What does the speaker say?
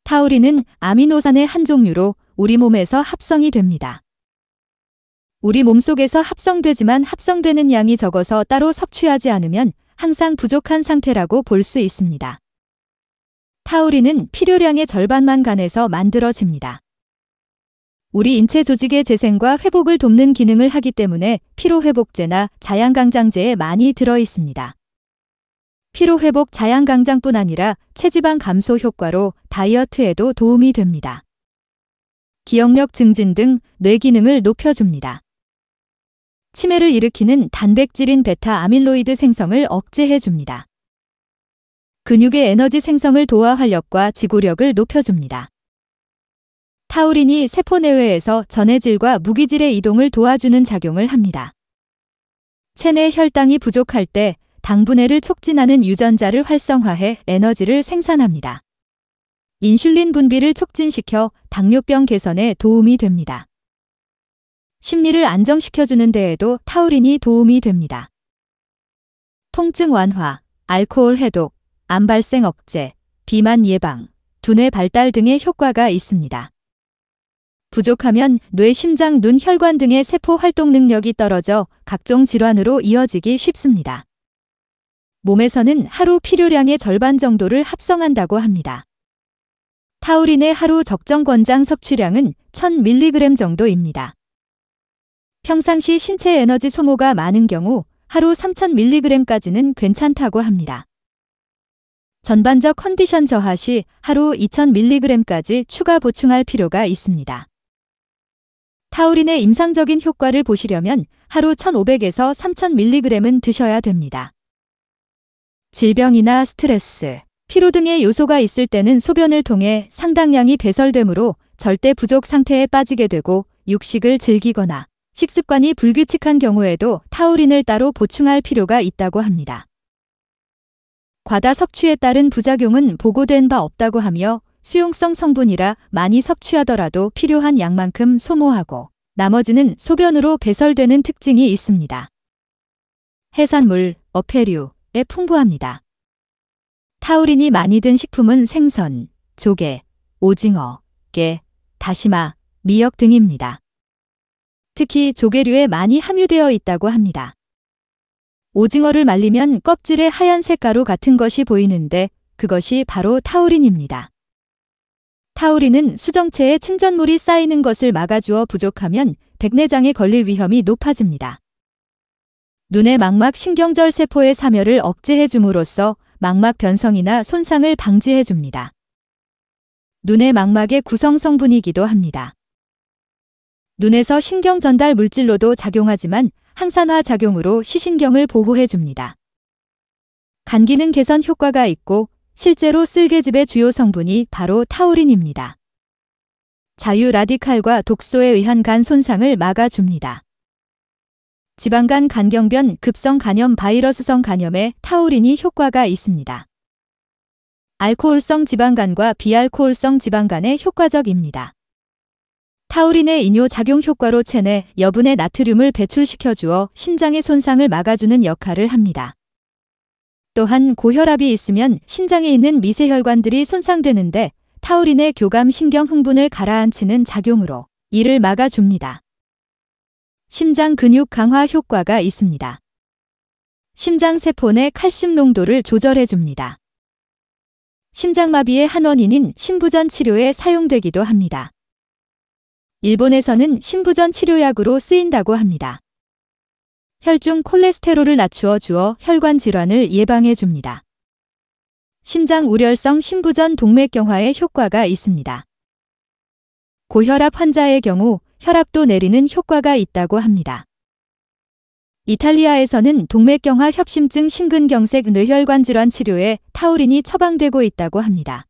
타우린은 아미노산의 한 종류로 우리 몸에서 합성이 됩니다. 우리 몸속에서 합성되지만 합성되는 양이 적어서 따로 섭취하지 않으면 항상 부족한 상태라고 볼 수 있습니다. 타우린은 필요량의 절반만 간에서 만들어집니다. 우리 인체 조직의 재생과 회복을 돕는 기능을 하기 때문에 피로회복제나 자양강장제에 많이 들어 있습니다. 피로회복 자양강장뿐 아니라 체지방 감소 효과로 다이어트에도 도움이 됩니다. 기억력 증진 등 뇌 기능을 높여줍니다. 치매를 일으키는 단백질인 베타 아밀로이드 생성을 억제해줍니다. 근육의 에너지 생성을 도와 활력과 지구력을 높여줍니다. 타우린이 세포 내외에서 전해질과 무기질의 이동을 도와주는 작용을 합니다. 체내 혈당이 부족할 때 당분해를 촉진하는 유전자를 활성화해 에너지를 생산합니다. 인슐린 분비를 촉진시켜 당뇨병 개선에 도움이 됩니다. 심리를 안정시켜주는 데에도 타우린이 도움이 됩니다. 통증 완화, 알코올 해독, 암 발생 억제, 비만 예방, 두뇌 발달 등의 효과가 있습니다. 부족하면 뇌, 심장, 눈, 혈관 등의 세포 활동 능력이 떨어져 각종 질환으로 이어지기 쉽습니다. 몸에서는 하루 필요량의 절반 정도를 합성한다고 합니다. 타우린의 하루 적정 권장 섭취량은 1000mg 정도입니다. 평상시 신체 에너지 소모가 많은 경우 하루 3000mg까지는 괜찮다고 합니다. 전반적 컨디션 저하 시 하루 2000mg까지 추가 보충할 필요가 있습니다. 타우린의 임상적인 효과를 보시려면 하루 1500에서 3000mg은 드셔야 됩니다. 질병이나 스트레스, 피로 등의 요소가 있을 때는 소변을 통해 상당량이 배설되므로 절대 부족 상태에 빠지게 되고 육식을 즐기거나 식습관이 불규칙한 경우에도 타우린을 따로 보충할 필요가 있다고 합니다. 과다 섭취에 따른 부작용은 보고된 바 없다고 하며 수용성 성분이라 많이 섭취하더라도 필요한 양만큼 소모하고 나머지는 소변으로 배설되는 특징이 있습니다. 해산물, 어패류에 풍부합니다. 타우린이 많이 든 식품은 생선, 조개, 오징어, 깨, 다시마, 미역 등입니다. 특히 조개류에 많이 함유되어 있다고 합니다. 오징어를 말리면 껍질에 하얀색 가루 같은 것이 보이는데 그것이 바로 타우린입니다. 타우린은 수정체에 침전물이 쌓이는 것을 막아주어 부족하면 백내장에 걸릴 위험이 높아집니다. 눈의 망막 신경절 세포의 사멸을 억제해 줌으로써 망막 변성이나 손상을 방지해 줍니다. 눈의 망막의 구성 성분이기도 합니다. 눈에서 신경 전달 물질로도 작용하지만 항산화 작용으로 시신경을 보호해 줍니다. 간 기능 개선 효과가 있고 실제로 쓸개즙의 주요 성분이 바로 타우린입니다. 자유 라디칼과 독소에 의한 간 손상을 막아줍니다. 지방간 간경변 급성 간염 바이러스성 간염에 타우린이 효과가 있습니다. 알코올성 지방간과 비알코올성 지방간에 효과적입니다. 타우린의 이뇨 작용 효과로 체내 여분의 나트륨을 배출시켜 주어 신장의 손상을 막아주는 역할을 합니다. 또한 고혈압이 있으면 신장에 있는 미세혈관들이 손상되는데 타우린의 교감 신경 흥분을 가라앉히는 작용으로 이를 막아줍니다. 심장 근육 강화 효과가 있습니다. 심장 세포 내 칼슘 농도를 조절해줍니다. 심장마비의 한 원인인 심부전 치료에 사용되기도 합니다. 일본에서는 심부전 치료약으로 쓰인다고 합니다. 혈중 콜레스테롤을 낮추어 주어 혈관 질환을 예방해 줍니다. 심장 우렬성 심부전 동맥경화에 효과가 있습니다. 고혈압 환자의 경우 혈압도 내리는 효과가 있다고 합니다. 이탈리아에서는 동맥경화 협심증 심근경색 뇌혈관 질환 치료에 타우린이 처방되고 있다고 합니다.